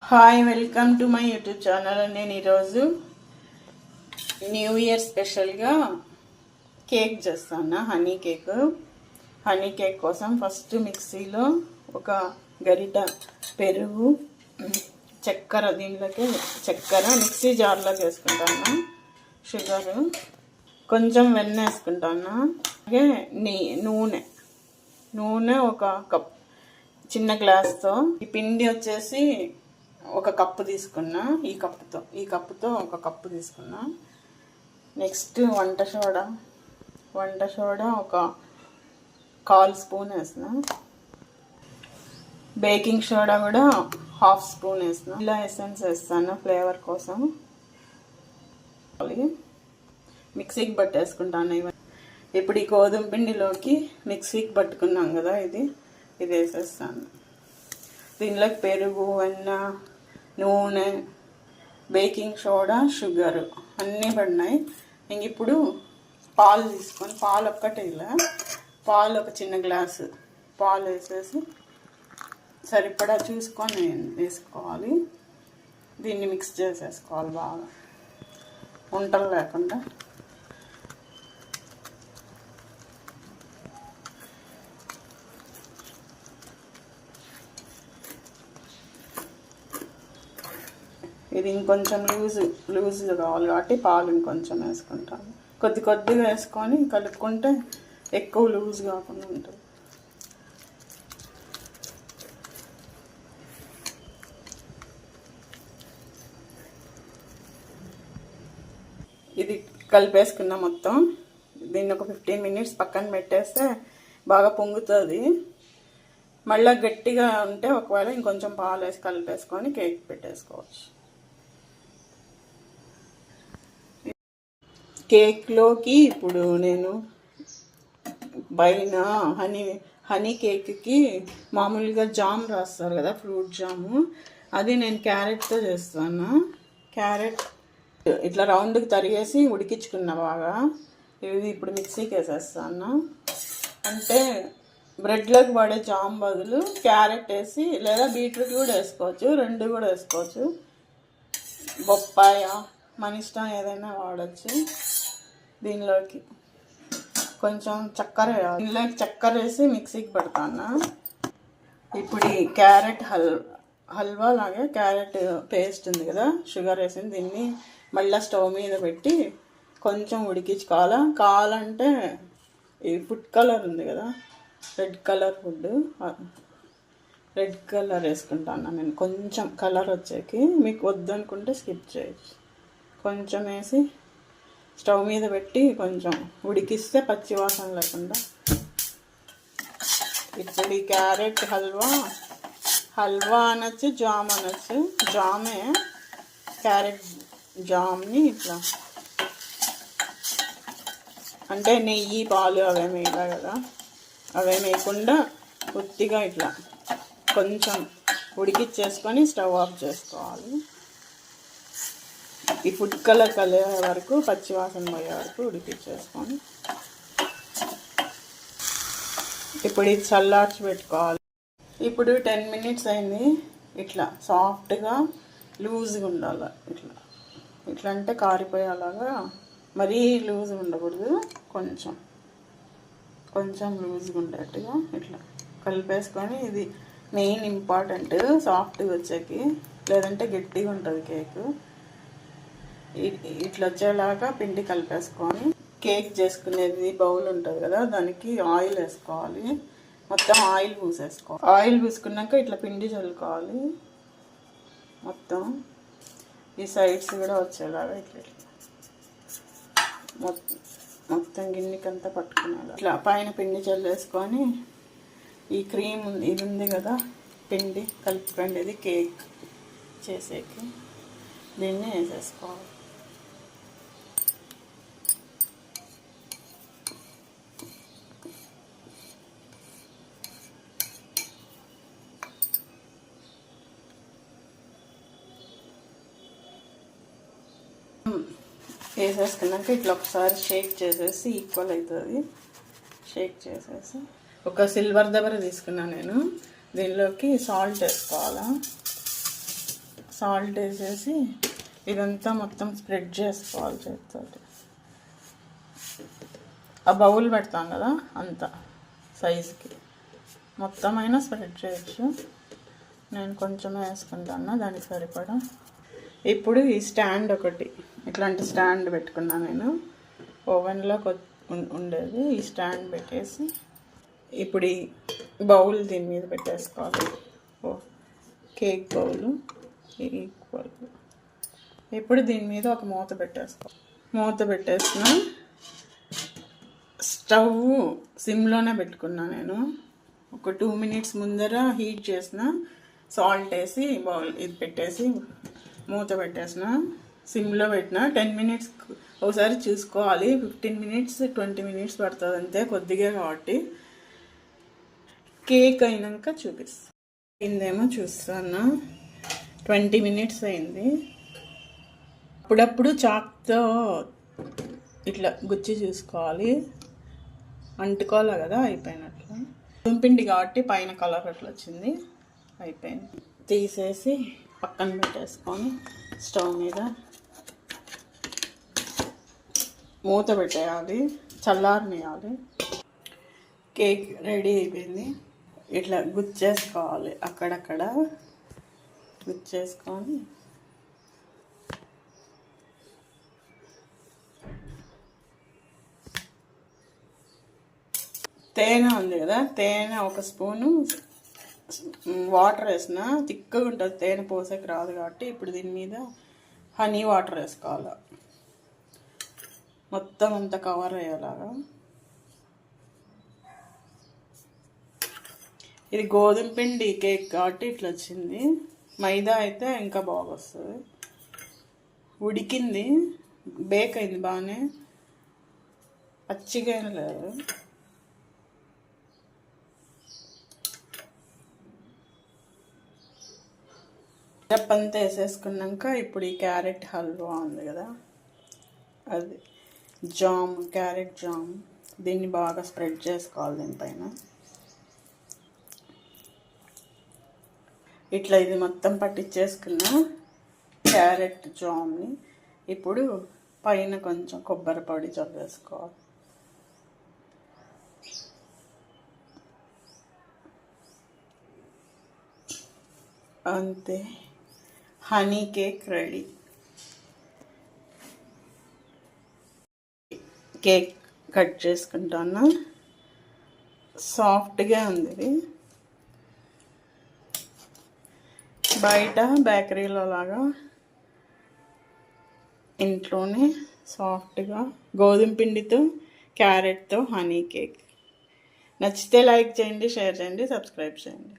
Hi, welcome to my YouTube channel. నేను ఈరోజు new year స్పెషల్గా కేక్ చేస్తాను. హనీ కేక్ కోసం ఫస్ట్ మిక్సీలో ఒక గరిట పెరుగు, చక్కెర, దీంట్లోకి చక్కెర మిక్సీ జార్లోకి వేసుకుంటాను. షుగరు, కొంచెం వెన్న వేసుకుంటాను. అలాగే నూనె ఒక కప్, చిన్న గ్లాస్తో. ఈ పిండి వచ్చేసి ఒక కప్పు తీసుకున్నా. ఈ కప్పుతో ఒక కప్పు తీసుకున్నా. నెక్స్ట్ వంట సోడా ఒక 1/4 స్పూన్ వేసిన. బేకింగ్ సోడా కూడా 1/2 స్పూన్ వేసిన. ఇలా ఎసెన్స్ వేస్తాను ఫ్లేవర్ కోసం. మిక్సీకి పట్టేసుకుంటాను. ఇప్పుడు ఈ గోధుమ పిండిలోకి మిక్సీకి పట్టుకున్నాం కదా, ఇది వేసేస్తాను. దీనిలోకి పెరుగు, వెన్న, నూనె, బేకింగ్ సోడా, షుగరు అన్నీ పడినాయి. ఇంక ఇప్పుడు పాలు తీసుకొని, పాలు ఒక్కటే ఇలా పాలు ఒక చిన్న గ్లాసు పాలు వేసేసి సరిపడా చూసుకొని వేసుకోవాలి. దీన్ని మిక్స్ చేసేసుకోవాలి బాగా, ఉంటలు లేకుండా. ఇది ఇంకొంచెం లూజ్ కావాలి కాబట్టి పాలు ఇంకొంచెం వేసుకుంటాను. కొద్దిగా వేసుకొని కలుపుకుంటే ఎక్కువ లూజ్ కాకుండా ఉంటుంది. ఇది కలిపేసుకున్న మొత్తం. దీన్ని ఒక 15 మినిట్స్ పక్కన పెట్టేస్తే బాగా పొంగుతుంది. మళ్ళీ గట్టిగా ఉంటే ఒకవేళ ఇంకొంచెం పాలు వేసి కలిపేసుకొని కేక్ పెట్టేసుకోవచ్చు. కేక్లోకి ఇప్పుడు నేను పైన హనీ కేక్కి మామూలుగా జామ్ రాస్తారు కదా, ఫ్రూట్ జాము, అది నేను క్యారెట్తో చేస్తాను. క్యారెట్ ఇట్లా రౌండ్కి తరిగేసి ఉడికించుకున్నా బాగా. ఇది ఇప్పుడు మిక్సీకి వేసేస్తాను. అంటే బ్రెడ్లోకి పడే జామ్ బదులు క్యారెట్ వేసి, లేదా బీట్రూట్ కూడా వేసుకోవచ్చు, 2 కూడా వేసుకోవచ్చు. బొప్పాయ మన ఇష్టం, ఏదైనా వాడచ్చు. దీనిలోకి కొంచెం చక్కెర వేసి మిక్సీకి పెడతాను. ఇప్పుడు ఈ క్యారెట్ హల్వా లాగా క్యారెట్ పేస్ట్ ఉంది కదా, షుగర్ వేసింది, దీన్ని మళ్ళీ స్టవ్ మీద పెట్టి కొంచెం ఉడికించుకోవాలి. కావాలంటే ఈ ఫుడ్ కలర్ ఉంది కదా, రెడ్ కలర్ వేసుకుంటాను నేను. కొంచెం కలర్ వచ్చేకి, మీకు వద్దనుకుంటే స్కిప్ చేయొచ్చు. కొంచెం వేసి స్టవ్ మీద పెట్టి కొంచెం ఉడికిస్తే పచ్చివాసన లేకుండా. ఇప్పుడు ఈ క్యారెట్ హల్వా అనొచ్చు, జామ్ అనొచ్చు. జామే, క్యారెట్ జామ్ని ఇట్లా, అంటే నెయ్యి, పాలు అవేమి వేయాలి కదా, అవేమి వేయకుండా కొద్దిగా ఇట్లా కొంచెం ఉడికిచ్చేసుకొని స్టవ్ ఆఫ్ చేసుకోవాలి. ఈ ఫుడ్ కలర్ కలిగే వరకు, పచ్చివాసన పోయే వరకు ఉడికించేసుకొని ఇప్పుడు ఇది చల్లార్చి పెట్టుకోవాలి. ఇప్పుడు 10 మినిట్స్ అయింది. ఇట్లా సాఫ్ట్గా లూజ్గా ఉండాలి. ఇట్లా అంటే కారిపోయేలాగా, మరీ లూజ్గా ఉండకూడదు, కొంచెం లూజ్గా ఉండేట్టుగా ఇట్లా కలిపేసుకొని. ఇది మెయిన్ ఇంపార్టెంట్ సాఫ్ట్గా వచ్చేకి, లేదంటే గట్టిగా ఉంటుంది కేక్. ఇట్లా వచ్చేలాగా పిండి కలిపేసుకొని, కేక్ చేసుకునేది బౌల్ ఉంటుంది కదా, దానికి ఆయిల్ వేసుకోవాలి. మొత్తం ఆయిల్ పూసేసుకోవాలి. ఆయిల్ పూసుకున్నాక ఇట్లా పిండి చల్లుకోవాలి. ఈ సైడ్స్ కూడా వచ్చేలాగా ఇట్లా మొత్తం గిన్నెకంతా పట్టుకునేలా ఇట్లా పైన పిండి చల్లేసుకొని, ఈ క్రీమ్ ఇది ఉంది కదా, పిండి కలుపుకోండి, ఇది కేక్ చేసేకి, దీన్ని వేసేసుకోవాలి. వేసేసుకున్నాక ఇట్లా ఒకసారి షేక్ చేసేసి, ఈక్వల్ అవుతుంది. షేక్ చేసేసి ఒక సిల్వర్ దబర తీసుకున్నాను నేను. దీనిలోకి సాల్ట్ వేసుకోవాలా. సాల్ట్ వేసేసి ఇదంతా మొత్తం స్ప్రెడ్ చేసుకోవాలి చేతితో. ఆ బౌల్ పెడతాం కదా అంత సైజుకి మొత్తం అయినా స్ప్రెడ్ చేయొచ్చు. నేను కొంచెం వేసుకుంటాను దానికి సరిపడా. ఇప్పుడు ఈ స్టాండ్ ఒకటి ఇట్లాంటి స్టాండ్ పెట్టుకున్నా నేను, ఓవెన్లో ఉండేది. ఈ స్టాండ్ పెట్టేసి ఇప్పుడు ఈ బౌల్ దీని మీద పెట్టేసుకోవాలి. Cake bowl equal. ఇప్పుడు దీని మీద ఒక మూత పెట్టేసుకోవాలి. మూత పెట్టేసిన స్టవ్ సిమ్లోనే పెట్టుకున్నా నేను. ఒక 2 minutes ముందర హీట్ చేసిన, సాల్ట్ వేసి బౌల్ ఇది పెట్టేసి మూత పెట్టేసిన, సిమ్లో పెట్టిన. 10 minutes ఒకసారి చూసుకోవాలి. 15 minutes 20 minutes పడుతుంది అంతే, కొద్దిగా కాబట్టి. కేక్ అయినాక చూపిస్తాను. అయిందేమో చూస్తాను. 20 minutes అయింది. అప్పుడప్పుడు చాక్తో ఇట్లా గుచ్చి చూసుకోవాలి, అంటుకోవాలి కదా. అయిపోయినట్లు పిండి కాబట్టి పైన కలర్ అట్లా వచ్చింది. అయిపోయింది. తీసేసి పక్కన పెట్టేసుకొని స్టవ్ మీద మూత పెట్టేయాలి, చల్లారనియాలి. కేక్ రెడీ అయిపోయింది. ఇట్లా గుచ్చేసుకోవాలి, అక్కడక్కడ గుచ్చేసుకొని తేనె ఉంది కదా, తేనె 1 స్పూను వాటర్ వేసిన, తిక్కగా ఉంటుంది తేనె, పోసేకి రాదు కాబట్టి. ఇప్పుడు దీని మీద హనీ వాటర్ వేసుకోవాలి, మొత్తం అంతా కవర్ అయ్యేలాగా. ఇది గోధుమ పిండి కేక్ కాబట్టి ఇట్లా వచ్చింది. మైదా అయితే ఇంకా బాగా వస్తుంది. ఉడికింది, బేక్ అయింది బాగానే, పచ్చిగా ఏం లేదు. అంతా వేసేసుకున్నాక ఇప్పుడు ఈ క్యారెట్ హల్వా ఉంది కదా, అది జామ్, క్యారెట్ జామ్, దీన్ని బాగా స్ప్రెడ్ చేసుకోవాలి దీనిపైన. ఇట్లా ఇది మొత్తం పట్టించేసుకున్న క్యారెట్ జామ్ని ఇప్పుడు పైన కొంచెం కొబ్బరి పొడి చల్లేసుకోవాలి. అంతే, honey cake ready. Cake cut చేసుకుంటాను. సాఫ్ట్గా ఉంది ఇది. బయట బేకరీలో లాగా ఇంట్లోనే సాఫ్ట్గా గోధుమ పిండితో క్యారెట్తో హనీ కేక్. నచ్చితే లైక్ చేయండి, షేర్ చేయండి, సబ్స్క్రైబ్ చేయండి.